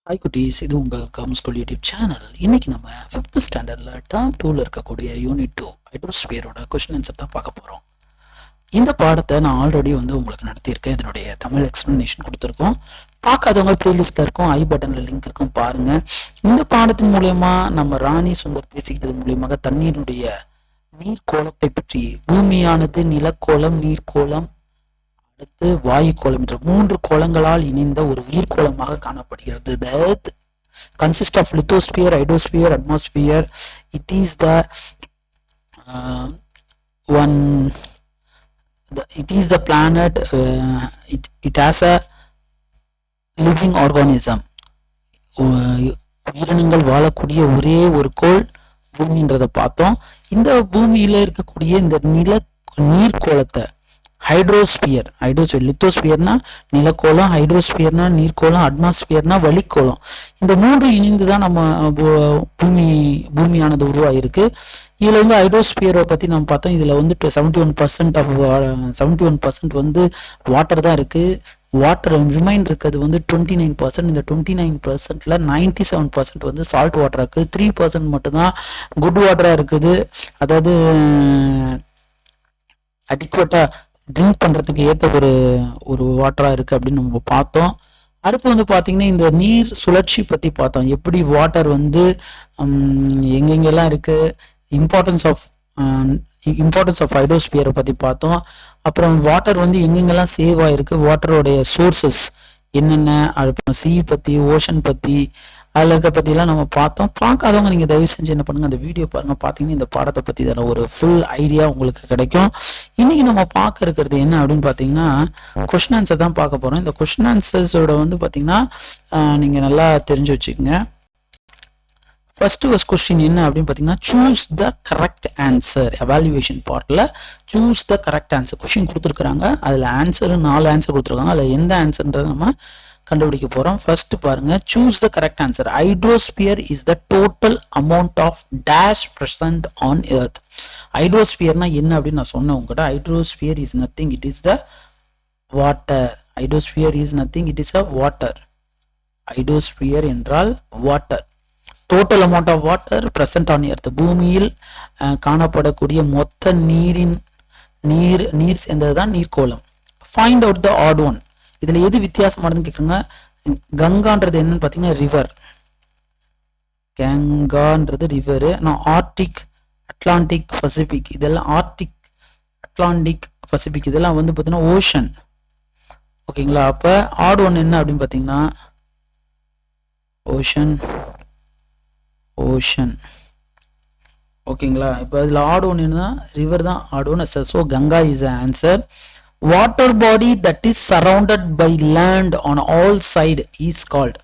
Hi குட்டீஸ், இது உங்கள் காம் ஸ்கூல் யூடியூப் சேனல். இன்னைக்கு நம்ம 5th ஸ்டாண்டர்டில் டேர்ம் 2ல் இருக்கக்கூடிய யூனிட் 2 ஹைட்ரோஸ்பியரோட கொஸ்டின் ஆன்சர் தான் பார்க்க போகிறோம். இந்த பாடத்தை நான் ஆல்ரெடி உங்களுக்கு நடத்தியிருக்கேன். இதனுடைய தமிழ் எக்ஸ்ப்ளனேஷன் கொடுத்துருக்கோம். பார்க்காதவங்க பிளேலிஸ்ட்டில் இருக்கும், ஐ பட்டனில் லிங்க் இருக்கும், பாருங்கள். இந்த பாடத்தின் மூலயமா நம்ம ராணி சுந்தர் பேசிக்கிட்டது மூலியமாக தண்ணீருடைய நீர்க்கோளத்தை பற்றி, பூமியானது நிலக்கோளம், நீர்க்கோளம், அடுத்து வாயு கோளம் என்ற 3 கோளங்களால் இணைந்த ஒரு உயிர்கோளமாக காணப்படுகிறது. The earth consists of lithosphere, hydrosphere, atmosphere. It is the planet. It has a living organism. உயிரினங்கள் வாழக்கூடிய ஒரே ஒரு கோள் பூமின்றதை பார்த்தோம். இந்த பூமியில இருக்கக்கூடிய இந்த நீர்க்கோளத்தை ஹைட்ரோஸ்பியர், லித்தோஸ்பியர்னா நிலக்கோளம், ஹைட்ரோஸ்பியர்னா நீர்க்கோளம், அட்மாஸ்பியர்னா வளிக்கோளம். இந்த 3 இணைந்து தான் நம்ம பூமியானது உருவாயிருக்கு. இதில் ஹைட்ரோஸ்பியரை பற்றி நம்ம பார்த்தோம். இதில் 71% வாட்டர் தான் இருக்குது. வாட்டர் ரிமைன் இருக்கிறது 29%. இந்த 29%ல் 97% சால்ட் வாட்டராக இருக்குது. 3% மட்டும்தான் குட் வாட்டராக இருக்குது. அதாவது அடிக்குவேட்டாக ட்ரிங்க் பண்ணுறதுக்கு ஏற்ற ஒரு வாட்டராக இருக்குது அப்படின்னு நம்ம பார்த்தோம். அடுத்து பார்த்தீங்கன்னா இந்த நீர் சுழற்சி பற்றி பார்த்தோம். எப்படி வாட்டர் எங்கெங்கெல்லாம் இருக்குது, இம்பார்ட்டன்ஸ் ஆஃப் ஹைட்ரோஸ்பியரை பற்றி பார்த்தோம். அப்புறம் வாட்டர் எங்கெங்கெல்லாம் சேவ் ஆகிருக்கு, வாட்டரோடைய சோர்சஸ் என்னென்ன, அப்புறம் சீ பற்றி, ஓஷன் பற்றி, அதில் இருக்க பற்றிலாம் நம்ம பார்த்தோம். பார்க்காதவங்க நீங்கள் தயவு செஞ்சு என்ன பண்ணுங்கள், அந்த வீடியோ பாருங்கள். பார்த்தீங்கன்னா இந்த பாடத்தை பற்றி இதில் ஒரு ஃபுல் ஐடியா உங்களுக்கு கிடைக்கும். இன்றைக்கி நம்ம பார்க்க இருக்கிறது என்ன அப்படின்னு பார்த்தீங்கன்னா கொஸ்டின் ஆன்சர் தான் பார்க்க போகிறோம். இந்த கொஸ்டின் ஆன்சர்ஸோட பார்த்தீங்கன்னா நீங்கள் நல்லா தெரிஞ்சு வச்சுக்கோங்க. ஃபர்ஸ்ட் கொஸ்டின் என்ன அப்படின்னு பார்த்தீங்கன்னா, choose the correct answer. Evaluation பார்ட்டில் choose the correct answer question கொடுத்துருக்குறாங்க. அதில் 4 ஆன்சர் கொடுத்துருக்காங்க. அதில் எந்த ஆன்சர்ன்றதை நம்ம கண்டுபிடிக்க போகிறோம். ஃபர்ஸ்ட் பாருங்க, choose the correct answer. Hydrosphere is the total amount of dash present on earth. ஹைட்ரோஸ்பியர்னா என்ன அப்படின்னு நான் சொன்னேன் உங்ககிட்ட. Hydrosphere is nothing, it is the water. Hydrosphere is nothing, it is a water. Hydrosphere என்றால் water. Total amount of water present on earth. பூமியில் காணப்படக்கூடிய மொத்த நீர் சேர்ந்தது தான் நீர்க்கோளம். Find out the odd one. இதில் எது வித்தியாசமானதுன்னு கேட்குறாங்க. கங்கான்றது என்னன்னு பார்த்தீங்கன்னா ரிவர். கங்கான்றது ரிவரு. நான் ஆர்டிக், அட்லாண்டிக், பசிபிக், இதெல்லாம் ஆர்டிக், அட்லாண்டிக், பசிபிக் இதெல்லாம் பார்த்தீங்கன்னா ஓஷன். ஓகேங்களா? அப்போ ஆட் ஒன் என்ன அப்படின்னு பார்த்தீங்கன்னா ஓஷன். ஓகேங்களா? இப்போ இதில் ஆட் ஒன் என்னன்னா ரிவர் தான் add on. So Ganga is the answer. Water body that is surrounded by land on all side is called.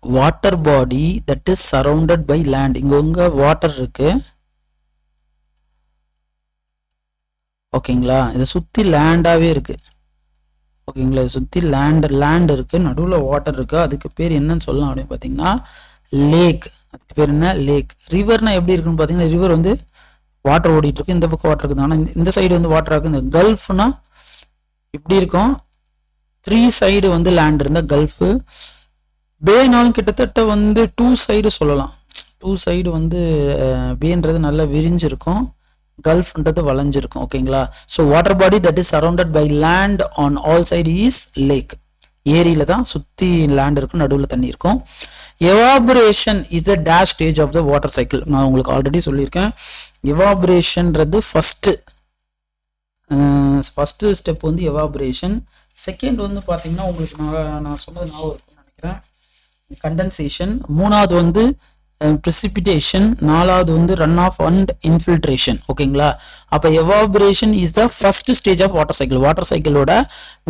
Water body that is surrounded by land. இங்க water இருக்கு. ஓகேங்களா? இதை சுற்றி லேண்டாகவே இருக்கு. ஓகேங்களா? இதை சுற்றி லேண்ட் இருக்கு, நடுவில் வாட்டர் இருக்கு. அதுக்கு பேர் என்னன்னு சொல்லலாம் அப்படின்னு பார்த்தீங்கன்னா லேக். அதுக்கு பேர் என்ன? லேக். ரிவர்னா எப்படி இருக்குன்னு பார்த்தீங்கன்னா, ரிவர் வாட்டர் ஓடிட்டு இருக்கு. இந்த பக்கம் வாட்டர் இருக்குது, ஆனால் இந்த சைடு வாட்டர் இருக்கு. இந்த கல்ஃப்னா இப்படி இருக்கும். 3 சைடு லேண்ட் இருந்தா கல்ஃபு. பேனாலும் கிட்டத்தட்ட 2 சைடு சொல்லலாம். 2 சைடு பேன்றது நல்லா விரிஞ்சிருக்கும், கல்ஃப்ன்றது வளைஞ்சிருக்கும். ஓகேங்களா? So water body that is surrounded by land on all side is lake. ஏரியில தான் சுற்றி லேண்ட் இருக்கும், நடுவில் தண்ணி இருக்கும். Evaporation is the dash stage of the water cycle. நான் உங்களுக்கு ஆல்ரெடி சொல்லியிருக்கேன். எவாபரேஷன்றது ஃபர்ஸ்ட் ஸ்டெப் எவாபரேஷன். செகண்ட் பார்த்தீங்கன்னா உங்களுக்கு நான் சொன்னது நான் நினைக்கிறேன் கண்டென்சேஷன். மூணாவது precipitation. நாலாவது ரன் ஆஃப் அண்ட் இன்ஃபில்ட்ரேஷன். ஓகேங்களா? அப்போ evaporation is the first stage of water cycle. Water சைக்கிளோட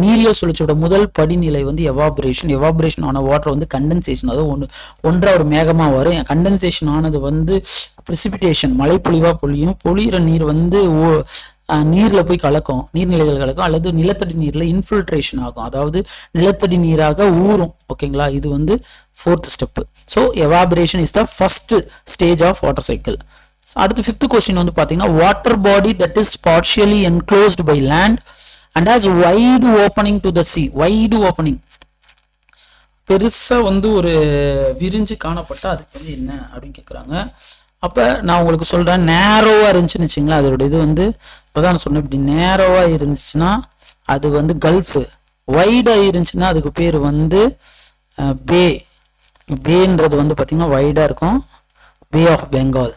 நீரியல் சுழற்சியோட முதல் படிநிலை எவாபரேஷன். எவாபரேஷன் ஆன வாட்டர் கண்டென்சேஷன், அதாவது ஒன்றா ஒரு மேகமாக வரும். கண்டென்சேஷன் ஆனது precipitation, மழை பொழியும். பொழியிற நீர் நீரில் போய் கலக்கும், நீர்நிலைகள் கலக்கும், அல்லது நிலத்தடி நீரில் இன்ஃபில்ட்ரேஷன் ஆகும், அதாவது நிலத்தடி நீராக ஊறும். ஓகேங்களா? இது 4th step. So evaporation is the first stage of water cycle. அடுத்து 5th கொஸ்டின் பார்த்தீங்கன்னா, water body that is partially enclosed by land and has wide opening to the sea. Wide opening பெருசாக வந்து ஒரு விரிஞ்சு காணப்பட்டால் அதுக்கு வந்து என்ன அப்படின்னு கேட்குறாங்க. அப்போ நான் உங்களுக்கு சொல்கிறேன், நேரோவாக இருந்துச்சுன்னு வச்சிங்களேன், அதோட இது வந்து இப்போ தான் நான் சொன்னேன், இப்படி நேரோவாக இருந்துச்சுன்னா அது வந்து கல்ஃபு. வைடாக இருந்துச்சுன்னா அதுக்கு பேர் வந்து பே. பேன்றது வந்து பார்த்திங்கன்னா வைடாக இருக்கும், பே ஆஃப் பெங்கால்.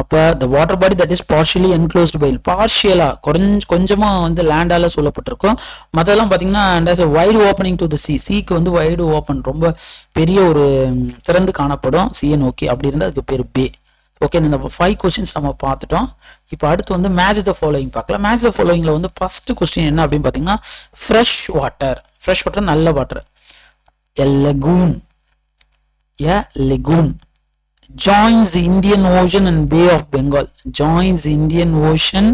அப்போ the water body that is partially enclosed by, பார்ஷியலாக கொஞ்சமாக வந்து லேண்டால் சொல்லப்பட்டிருக்கும். மற்றெல்லாம் பார்த்தீங்கன்னா வைடு ஓப்பனிங் டு த சீக்கு வந்து வைடு ஓப்பன், ரொம்ப பெரிய ஒரு திறந்து காணப்படும் சீயை நோக்கி. அப்படி இருந்தால் அதுக்கு பேர் பே. ஓகே, இந்த 5 கொஸ்டின்ஸ் நம்ம பார்த்துட்டோம். இப்போ அடுத்து வந்து மேட்ச் த ஃபாலோயிங் பார்க்கலாம். மேட்ச் த ஃபாலோயிங்கில் வந்து ஃபர்ஸ்ட் கொஸ்டின் என்ன அப்படின்னு பார்த்தீங்கன்னா, ஃப்ரெஷ் வாட்டர். ஃப்ரெஷ் வாட்டர் நல்ல water. A lagoon joins the Indian Ocean and Bay of Bengal. Joins the Indian Ocean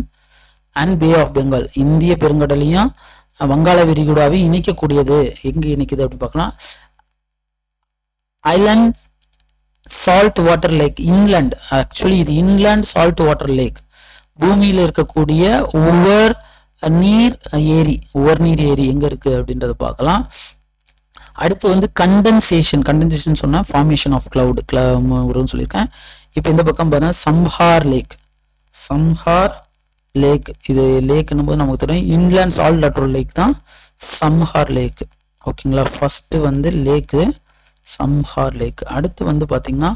and Bay of Bengal. இந்திய பெருங்கடலையும் வங்காள விரிகுடாவையும் இணைக்கக்கூடியது. எங்கே இணைக்குது அப்படி பார்க்கலாம். Island salt water lakh. Inland, actually இது இன்லேண்ட் சால்ட் வாட்டர் லேக். பூமியில் இருக்கக்கூடிய உவர் நீர் ஏரி எங்க இருக்கு அப்படின்றத பார்க்கலாம். அடுத்து வந்து கண்டென்சேஷன் சொன்னா ஃபார்மேஷன் ஆஃப் கிளவுட் வரும்னு சொல்லியிருக்கேன். இப்போ இந்த பக்கம் பார்த்தா சம்ஹார் லேக். இது லேக்னும் போது நமக்கு தெரியும் இன்லேண்ட் சால்ட் வாட்டர் லேக் தான் சம்ஹார் லேக். ஓகேங்களா, ஃபர்ஸ்ட் வந்து லேக்கு சம்ஹார் லேக். அடுத்து வந்து பார்த்தீங்கன்னா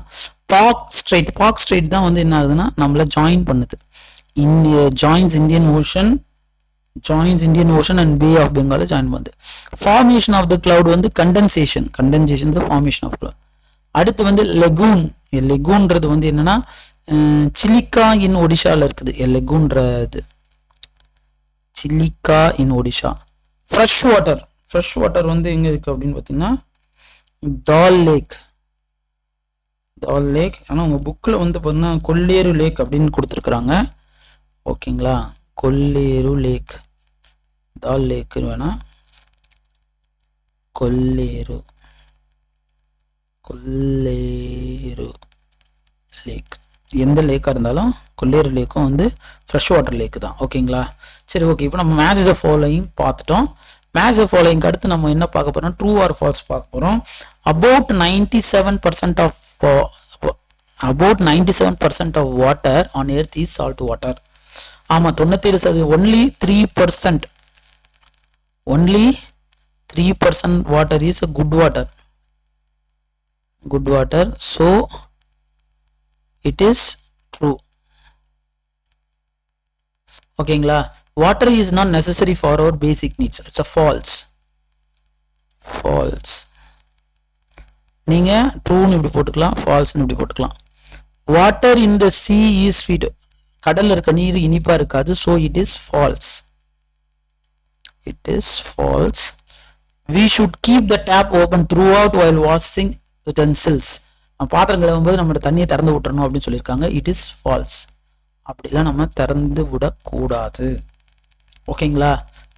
பாக் ஸ்ட்ரெயிட் தான் வந்து என்ன ஆகுதுன்னா நம்மள ஜாயின் பண்ணுது. Joins Indian Ocean and Bay of Bengal join பண்ணுது. ஃபார்மேஷன் ஆஃப் த கிளவுட் வந்து condensation the formation of cloud. அடுத்து வந்து லெகூன்றது வந்து என்னன்னா சிலிக்கா இன் ஒடிஷால இருக்குது. லெகூன்ற இது சிலிக்கா இன் ஒடிஷா. ஃப்ரெஷ் வாட்டர் வந்து எங்க இருக்கு அப்படின்னு பார்த்தீங்கன்னா தால் லேக். ஆனால் உங்க புக்கில் வந்து பார்த்தீங்கன்னா கொல்லேரு லேக் அப்படின்னு கொடுத்துருக்குறாங்க. ஓகேங்களா, கொல்லேரு லேக், தால் லேக் வேணா, கொல்லேரு லேக். எந்த லேக்காக இருந்தாலும் கொல்லேரு லேக்கும் வந்து ஃப்ரெஷ் வாட்டர் லேக் தான். ஓகேங்களா, சரி ஓகே. இப்போ நம்ம மேட்ச் த ஃபாலோயிங் பார்த்துட்டோம். மேட்ச் த ஃபாலோயிங்க்கு அடுத்து நம்ம என்ன பார்க்க போகிறோம், ட்ரூ ஆர் ஃபால்ஸ் பார்க்க போகிறோம். About 97% of water on earth is salt water. ஆமா, 97%, only 3% water is a good water, so it is true. ஓகேங்களா, water is not necessary for our basic needs. It's a false. நீங்க ட்ரூன்னு இப்படி போட்டுக்கலாம், ஃபால்ஸ்னு இப்படி போட்டுக்கலாம். Water in the sea is sweet. கடல்ல இருக்க நீர் இனிப்பா இருக்காது, so it is false. We should keep the tap open throughout while washing utensils. பாத்திரம் கழுவும்போது நம்ம தண்ணியை திறந்து விட்டுறணும் அப்படின்னு சொல்லியிருக்காங்க. It is false. அப்படிலாம் நம்ம திறந்து விடக்கூடாது. ஓகேங்களா,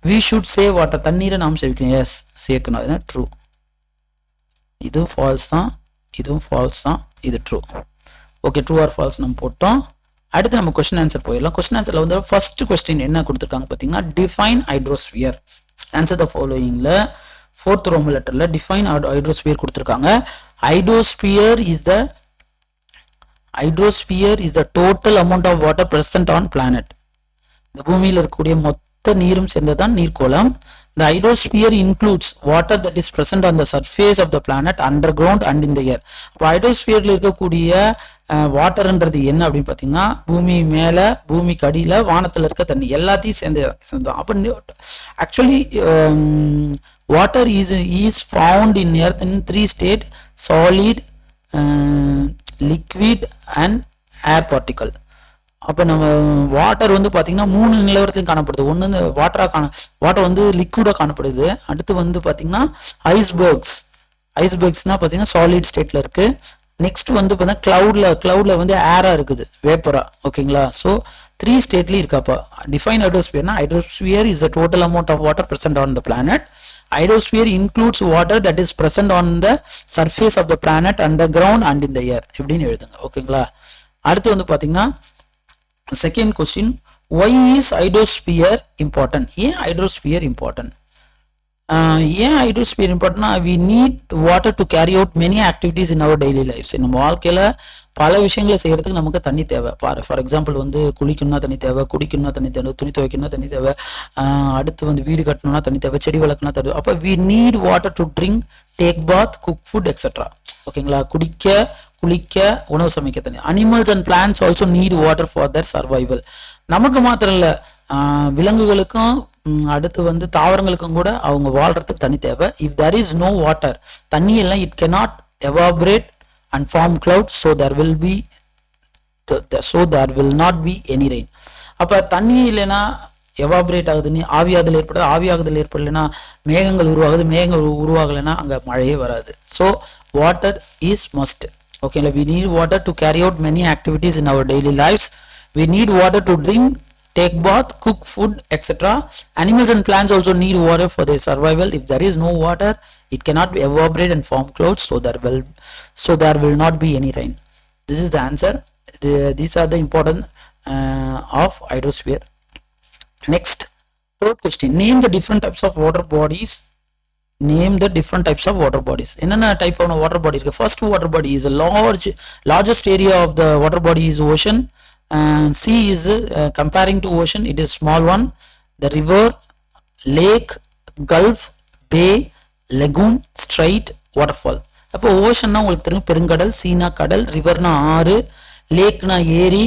we should save water. தண்ணீரை நாம் சேவிக்கணும். எஸ், சேர்க்கணும். அதுனா ட்ரூ. இதுவும் ஃபால்ஸ் தான், இது true. Okay, true or false நம்ம போட்டோம். அடுத்து நம்ம கொஸ்டின் ஆன்சர் போயிடலாம். கொஸ்டின் ஆன்சர்ல வந்து ஃபர்ஸ்ட் கொஸ்டின் என்ன கொடுத்துருக்காங்க பார்த்தீங்கன்னா, டிஃபைன் ஹைட்ரோஸ்பியர். ஆன்சர் த ஃபாலோயிங்ல 4th ரோமன் லெட்டர்ல டிஃபைன் ஹைட்ரோஸ்பியர் கொடுத்துருக்காங்க. Hydrosphere is the total amount of water present on planet. இந்த பூமியில் இருக்கக்கூடிய மொத்த நீரும் சேர்ந்ததான் நீர்க்கோளம். The hydrosphere includes water that is present on the surface of the planet, underground and in the air. அப்போ ஹைட்ரோஸ்பியர்ல இருக்கக்கூடிய வாட்டர்ன்றது என்ன அப்படின்னு பார்த்தீங்கன்னா, பூமி மேல, பூமிக்கு அடியில, வானத்துல இருக்க தண்ணி எல்லாத்தையும் சேர்ந்து. அப்போ actually water is found in earth in 3 state: solid, liquid and air particle. அப்போ நம்ம வாட்டர் வந்து பார்த்தீங்கன்னா 3 நிலவரத்தையும் காணப்படுது. ஒன்று இந்த வாட்டர் வந்து லிக்விடாக காணப்படுது. அடுத்து வந்து பார்த்தீங்கன்னா ஐஸ்பர்க்ஸ்னா பார்த்தீங்கன்னா சாலிட் ஸ்டேட்டில் இருக்கு. நெக்ஸ்ட் வந்து பார்த்தீங்கன்னா கிளவுட்ல வந்து ஏரா இருக்குது, வேப்பரா. ஓகேங்களா, ஸோ 3 ஸ்டேட்லேயும் இருக்காப்பா. டிஃபைன் ஹைட்ரோஸ்பியர்னா, hydrosphere is the total amount of water present on the planet. Hydrosphere includes water that is present on the surface of the planet, underground and in the air இப்படின்னு எழுதுங்க. ஓகேங்களா, அடுத்து வந்து பார்த்தீங்கன்னா second question, why is hydrosphere important? ஏன் hydrosphere important? ஏன் hydrosphere இம்பார்ட்டன்ட்னா we need water to carry out many activities in our daily lives. நம்ம வாழ்க்கையில் பல விஷயங்களை செய்யறதுக்கு நமக்கு தண்ணி தேவை. ஃபார் எக்ஸாம்பிள் வந்து குளிக்கணும்னா தண்ணி தேவை, குடிக்கணும்னா தண்ணி தேவை, துணி துவைக்கணும்னா தண்ணி தேவை, அடுத்து வந்து வீடு கட்டணும்னா தண்ணி தேவை, செடி வளர்க்கணும்னா தண்ணி. அப்போ we need water to drink, take bath, cook food etcetera. ஓகேங்களா? குடிக்க, குளிக்க, உணவு சமைக்க தண்ணி. Animals and plants also need water for their survival. நமக்கு மாத்திரம் இல்லை, விலங்குகளுக்கும் அடுத்து வந்து தாவரங்களுக்கும் கூட அவங்க வாழ்றதுக்கு தண்ணி தேவை. If there is no water, தண்ணி எல்லாம் it cannot evaporate and form clouds, so there will not be any rain. அப்ப தண்ணி இல்லைன்னா எவாபரேட் ஆகுதுன்னு ஆவியாதல் ஏற்படுது, ஆவியாகுதல் ஏற்படலைன்னா மேகங்கள் உருவாகுது, மேகங்கள் உருவாகலைன்னா அங்கே மழையே வராது. So water is must. ஓகேங்களா? we need water to carry out many activities in our daily lives. We need water to drink, take bath, cook food, etc. Animals and plants also need water for their survival. If there is no water, it cannot evaporate and form clouds, so there will not be any rain. This is the answer. These are the important of hydrosphere. Next, third question. Name the different types of water bodies. Name the different types of water bodies. Enna type of water body irukku? First water body is a largest area of the water body is ocean. Sea is comparing to ocean, it is small one. The river, lake, gulf, bay, lagoon, strait, waterfall. அப்போ ஓஷன்னா உங்களுக்கு தெரியும் பெருங்கடல், சீனா கடல், ரிவர்னா ஆறு, லேக்னா ஏரி,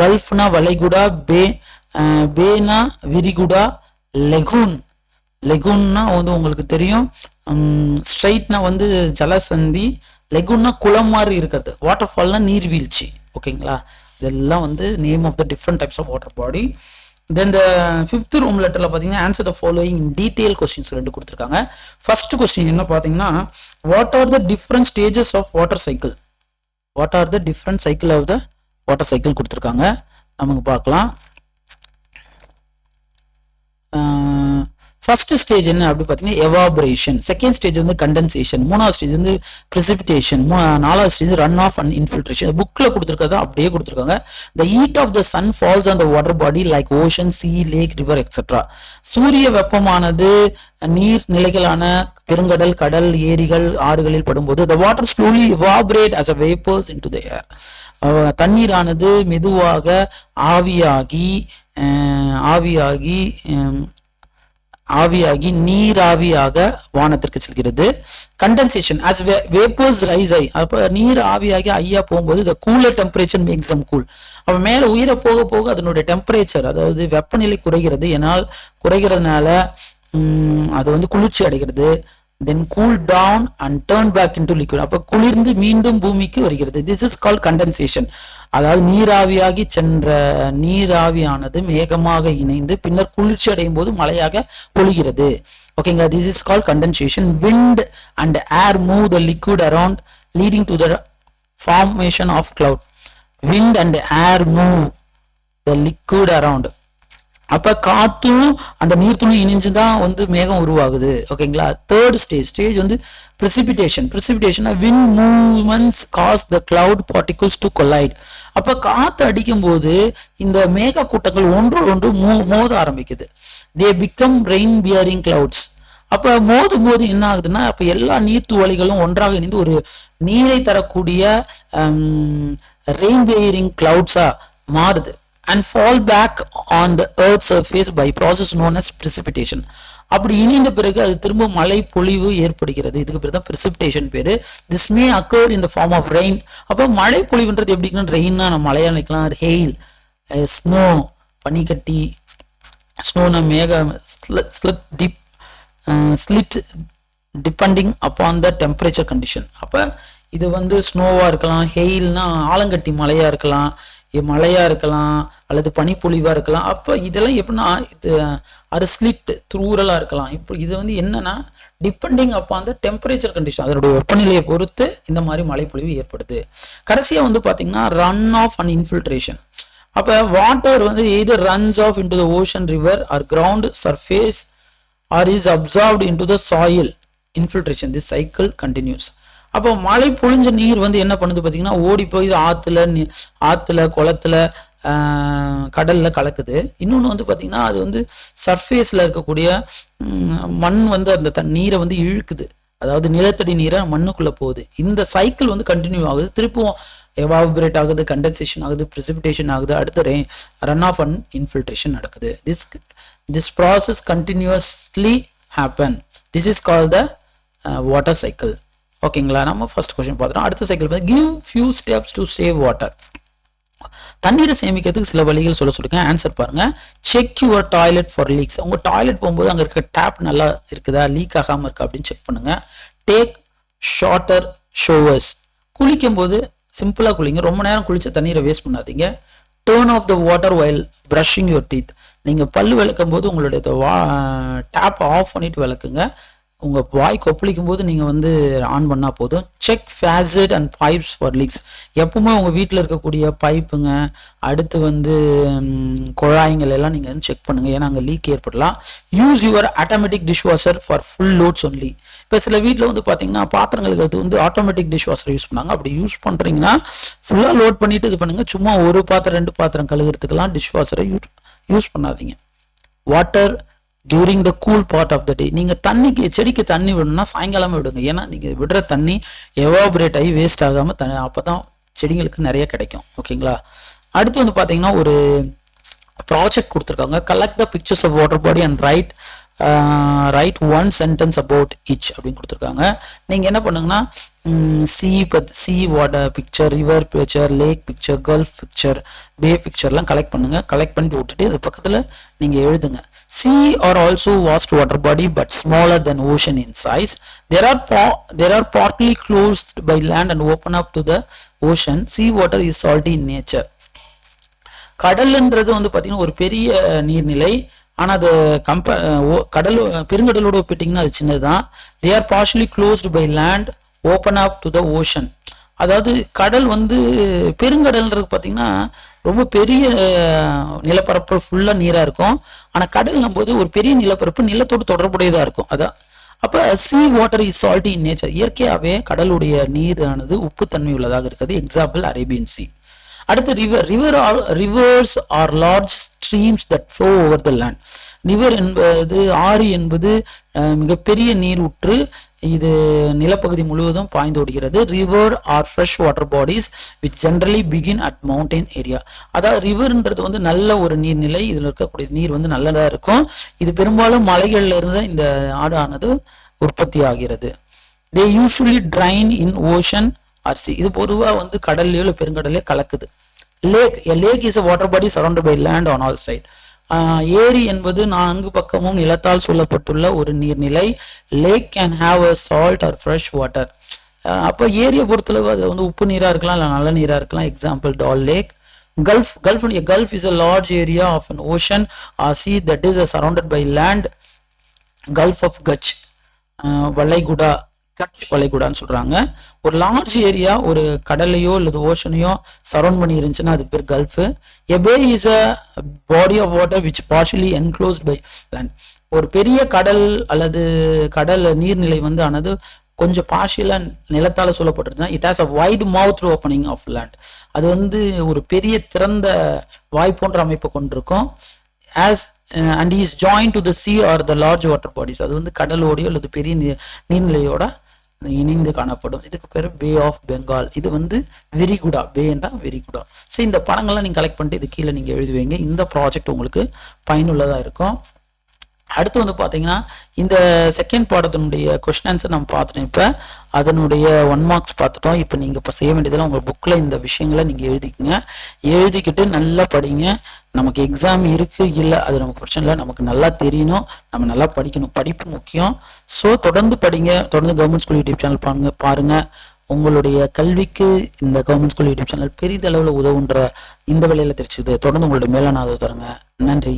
கல்ஃப்னா வளைகுடா, பேனா விரிகுடா, லெகுன்னா வந்து உங்களுக்கு தெரியும், ஸ்ட்ரைட்னா வந்து ஜலசந்தி, லெகுன்னா குளம் மாதிரி இருக்கிறது, வாட்டர் ஃபால்னா நீர்வீழ்ச்சி. ஓகேங்களா? இதெல்லாம் வந்து name of the different types of water body. Then the fifth room லெட்டரில் பார்த்தீங்கன்னா answer the following in detail questions 2 கொடுத்துருக்காங்க. ஃபர்ஸ்ட் கொஸ்டின் என்ன பார்த்தீங்கன்னா, what are the different stages of water cycle? What are the different cycle of the water cycle கொடுத்துருக்காங்க. நமக்கு பார்க்கலாம். First stage என்ன அப்படி பார்த்தீங்கன்னா எவாபரேஷன், செகண்ட் ஸ்டேஜ் வந்து கண்டென்சேஷன், மூணாவது ஸ்டேஜ் வந்து பிரிசிபிடேஷன், நாலாவது stage run off and infiltration. புக்கில் கொடுத்துருக்கதா அப்படியே கொடுத்துருக்காங்க. The heat of the sun falls on the water body like ocean, sea, lake, river etcetera. சூரிய வெப்பமானது நீர் நிலைகளான பெருங்கடல், கடல், ஏரிகள், ஆறுகளில் படும்போது the water slowly evaporate as a vapors into the air. தண்ணீரானது மெதுவாக ஆவியாகி நீராவியாக வானத்திற்கு செல்கிறது. Condensation as vapors rise high. அப்போ நீர் ஆவியாகி ஐயா போகும்போது the cooler temperature makes them cool. அப்போ மேலே உயிரை போக போக அதனுடைய டெம்பரேச்சர், அதாவது வெப்பநிலை குறைகிறது. ஏனால் குறைகிறதுனால அது வந்து குளிர்ச்சி அடைகிறது. Then cool down and turn back into liquid. அப்போ குளிர்ந்து மீண்டும் பூமிக்கு வருகிறது. This is called condensation. அதாவது நீராவியாகி சென்ற நீராவியானது மேகமாக இணைந்து பின்னர் குளிர்ச்சி அடையும் போது மழையாக பொழிகிறது. ஓகேங்களா? This is called condensation. Wind and air move the liquid around leading to the formation of cloud. Wind and air move the liquid around. அப்ப காத்தும் அந்த நீர்த்துளி இணைஞ்சுதான் வந்து மேகம் உருவாகுது. ஓகேங்களா? தேர்ட் ஸ்டேஜ் வந்து precipitation. wind movements cause the cloud particles to collide. அப்ப காத்து அடிக்கும் போது இந்த மேக கூட்டங்கள் ஒன்றோடு மோத ஆரம்பிக்குது. they become rain bearing clouds. அப்ப மோதும் போது என்ன ஆகுதுன்னா, அப்ப எல்லா நீர்த்துவளிகளும் ஒன்றாக இணைந்து ஒரு நீரை தரக்கூடிய ரெயின் பியரிங் கிளவுட்ஸா மாறுது. and fall back on the earth's surface by process known as precipitation. அப்படி இணைந்த பிறகு அது திரும்ப மழை பொழிவு ஏற்படுகிறது. இதுக்கு பேர் தான் precipitation பேரு. this may occur in the form of rain. அப்போ மழை பொழிவுன்றது எப்படின்னா, ரெயின்னா நம்ம மழையா நினைக்கலாம், ஹெயில், ஸ்னோ, பனிக்கட்டி, ஸ்னோனா மேக slit depending upon the temperature condition. அப்போ இது வந்து ஸ்னோவா இருக்கலாம், ஹெயில்னா ஆலங்கட்டி மழையா இருக்கலாம், மழையா இருக்கலாம், அல்லது பனிப்பொழிவா இருக்கலாம். அப்போ இதெல்லாம் எப்படின்னா இது அது ஸ்லிட் தூரலா இருக்கலாம். இப்போ இது வந்து என்னன்னா depending upon the temperature condition, அதனுடைய வெப்பநிலையை பொறுத்து இந்த மாதிரி மழைப்பொழிவு ஏற்படுது. கடைசியா வந்து பாத்தீங்கன்னா ரன் ஆஃப் அண்ட் இன்ஃபில்ட்ரேஷன். அப்ப வாட்டர் வந்து either runs off into the ocean, river or ground surface or is absorbed into the soil. Infiltration, this cycle continues. அப்போ மழை பொழிஞ்ச நீர் வந்து என்ன பண்ணுது பார்த்தீங்கன்னா ஓடி போய் ஆற்றுல குளத்துல கடல்ல கலக்குது. இன்னொன்று வந்து பார்த்தீங்கன்னா அது வந்து சர்ஃபேஸில் இருக்கக்கூடிய மண் வந்து அந்த நீரை வந்து இழுக்குது. அதாவது நிலத்தடி நீரை மண்ணுக்குள்ளே போகுது. இந்த சைக்கிள் வந்து கண்டினியூ ஆகுது. திருப்பவும் எவாபரேட் ஆகுது, கண்டென்சேஷன் ஆகுது, precipitation ஆகுது, அடுத்து ரன் ஆஃப் அண்ட் இன்ஃபில்ட்ரேஷன் நடக்குது. This process continuously happen. This is call the water cycle. ஓகேங்களா? நம்ம ஃபர்ஸ்ட் கொஸ்டின் பார்த்துட்டோம். அடுத்த சைக்கிள் பார்த்து give few steps to save water. தண்ணீரை சேமிக்கிறதுக்கு சில வழிகள் சொல்லிருக்கேன். ஆன்சர் பாருங்க. Check your toilet for leaks. உங்க டாய்லெட் போகும்போது அங்கே இருக்க டேப் நல்லா இருக்குதா, லீக் ஆகாமல் இருக்கா அப்படின்னு செக் பண்ணுங்க. Take shorter showers. குளிக்கும் போது சிம்பிளா குளிங்க, ரொம்ப நேரம் குளிச்ச தண்ணீரை வேஸ்ட் பண்ணாதீங்க. Turn off the water while brushing your teeth. நீங்க பல்லு விளக்கும் போது உங்களுடைய டேப் ஆஃப் பண்ணிட்டு விளக்குங்க. உங்க வாய் கொப்பளிக்கும் போது நீங்க வந்து ஆன் பண்ணா போதும். Check faucet and pipes for leaks. எப்பவுமே உங்க வீட்டில் இருக்கக்கூடிய பைப்புங்க, அடுத்து வந்து குழாய்கள் எல்லாம் நீங்க வந்து செக் பண்ணுங்க, ஏன்னா அங்கே லீக் ஏற்படலாம். Use your automatic dish washer for full loads only. இப்போ சில வீட்டில் வந்து பார்த்தீங்கன்னா பாத்திரங்களுக்கு அது வந்து ஆட்டோமேட்டிக் டிஷ் வாஷர் யூஸ் பண்ணாங்க. அப்படி யூஸ் பண்ணுறீங்கன்னா ஃபுல்லாக லோட் பண்ணிட்டு இது பண்ணுங்க. சும்மா ஒரு பாத்திரம் 2 பாத்திரம் கழுகுறதுக்கெல்லாம் டிஷ் வாஷரை யூஸ் பண்ணாதீங்க. Water during the cool part of the day. நீங்கள் செடிக்கு தண்ணி விடணும்னா சாயங்காலமே விடுங்க. ஏன்னா நீங்கள் விடுற தண்ணி எவாபரேட் ஆகி வேஸ்ட் ஆகாமல் அப்போ தான் செடிங்களுக்கு நிறைய கிடைக்கும். ஓகேங்களா? அடுத்து வந்து பார்த்தீங்கன்னா ஒரு ப்ராஜெக்ட் கொடுத்துருக்காங்க. Collect the pictures of water body and write one sentence about each அப்படின்னு கொடுத்துருக்காங்க. நீங்கள் என்ன பண்ணுங்கன்னா sea water picture, river picture, lake picture, gulf picture, bay பிக்சர்லாம் கலெக்ட் பண்ணுங்க. கலெக்ட் பண்ணிட்டு விட்டுட்டு அது பக்கத்தில் நீங்கள் எழுதுங்க. Sea are also vast water body but smaller than ocean in size. They are partly closed by land and open up to the ocean. Sea water is salty in nature. கடல்ன்றது வந்து பார்த்தீங்கன்னா ஒரு பெரிய நீர்நிலை. ஆனால் அது பெருங்கடலோடு ஒப்பிட்டிங்கன்னா அது சின்னதுதான். They are partially closed by land, open up to the ocean. அதாவது கடல் வந்து பெருங்கடல்ன்றது பார்த்தீங்கன்னா ரொம்ப பெரிய நிலப்பரப்பு ஃபுல்லாக நீராக இருக்கும். ஆனால் கடல்னும் போது ஒரு பெரிய நிலப்பரப்பு நிலத்தோடு தொடர்புடையதாக இருக்கும். அதான் அப்போ sea water is salty in nature. இயற்கையாகவே கடலுடைய நீரானது உப்புத்தன்மை உள்ளதாக இருக்குது. Example Arabian sea. அடுத்து rivers are large streams that flow over the land. River என்பது ஆறு என்பது மிகப்பெரிய நீர் ஊற்று. இது நிலப்பகுதி முழுவதும் பாய்ந்து ஓடுகிறது. River R fresh water bodies which generally begin at mountain area. அதாவது ரிவர்ன்றது வந்து நல்ல ஒரு நீர்நிலை. இதில் இருக்கக்கூடிய நீர் வந்து நல்லதாக இருக்கும். இது பெரும்பாலும் மலைகள்ல இருந்து இந்த ஆடானது உற்பத்தி ஆகிறது. They usually drain in ocean or sea. இது பொதுவாக வந்து கடல்லையோ இல்லை பெருங்கடலையோ கலக்குது. Lake is a water body surrounded by land on all side. ஏரி என்பது 4 பக்கமும் நிலத்தால் சூழப்பட்டுள்ள ஒரு நீர்நிலை. Lake can have a salt or fresh water. அப்போ ஏரியை பொறுத்தளவு அது வந்து உப்பு நீராக இருக்கலாம், இல்லை நல்ல நீராக இருக்கலாம். Example Dal lake. Gulf is a large area of an ocean or sea that is surrounded by land. Gulf of Kutch, வளைகுடா, கட்ச் வளைகுடான்னு சொல்றாங்க. ஒரு லார்ஜ் ஏரியா ஒரு கடலையோ அல்லது ஓஷனையோ சரௌண்ட் பண்ணி இருந்துச்சுன்னா அதுக்கு பேர் gulf. A bay is a body of water which partially enclosed by land. ஒரு பெரிய கடல் அல்லது கடல் நீர்நிலை வந்து ஆனது கொஞ்சம் பார்ஷியலா நிலத்தால சொல்லப்பட்டிருந்தா it has a wide mouth opening of land. அது வந்து ஒரு பெரிய திறந்த வாய் போன்ற அமைப்பை கொண்டிருக்கும். and is joined to the sea or the large water bodies. அது வந்து கடலோடையோ அல்லது பெரிய நீர்நிலையோட இணைந்து காணப்படும். இதுக்கு பேர் பே ஆஃப் பெங்கால். இது வந்து வெரிகுடா, பே என்றா வெரிகுடா. சரி, இந்த படங்கள்லாம் நீங்கள் கலெக்ட் பண்ணிட்டு இது கீழே நீங்கள் எழுதுவீங்க. இந்த ப்ராஜெக்ட் உங்களுக்கு பயனுள்ளதாக இருக்கும். அடுத்து வந்து பார்த்தீங்கன்னா இந்த செகண்ட் பாடத்தினுடைய கொஸ்டின் ஆன்சர் நம்ம பார்த்துட்டோம். இப்போ அதனுடைய 1 மார்க்ஸ் பார்த்துட்டோம். இப்போ நீங்கள் இப்போ செய்ய வேண்டியதெல்லாம் உங்கள் புக்கில் இந்த விஷயங்களை நீங்கள் எழுதிக்கங்க. எழுதிக்கிட்டு நல்லா படிங்க. நமக்கு எக்ஸாம் இருக்கு இல்லை அது நமக்கு பிரச்சனை இல்லை, நமக்கு நல்லா தெரியணும், நம்ம நல்லா படிக்கணும். படிப்பு முக்கியம். ஸோ தொடர்ந்து படிங்க. தொடர்ந்து கவர்மெண்ட் ஸ்கூல் யூடியூப் சேனல் பாருங்க. உங்களுடைய கல்விக்கு இந்த கவர்மெண்ட் ஸ்கூல் யூடியூப் சேனல் பெரிதளவில் உதவுன்ற இந்த வேலையில் தெரிச்சுது. தொடர்ந்து உங்களுடைய மேலான ஆதரவு தருங்க. நன்றி.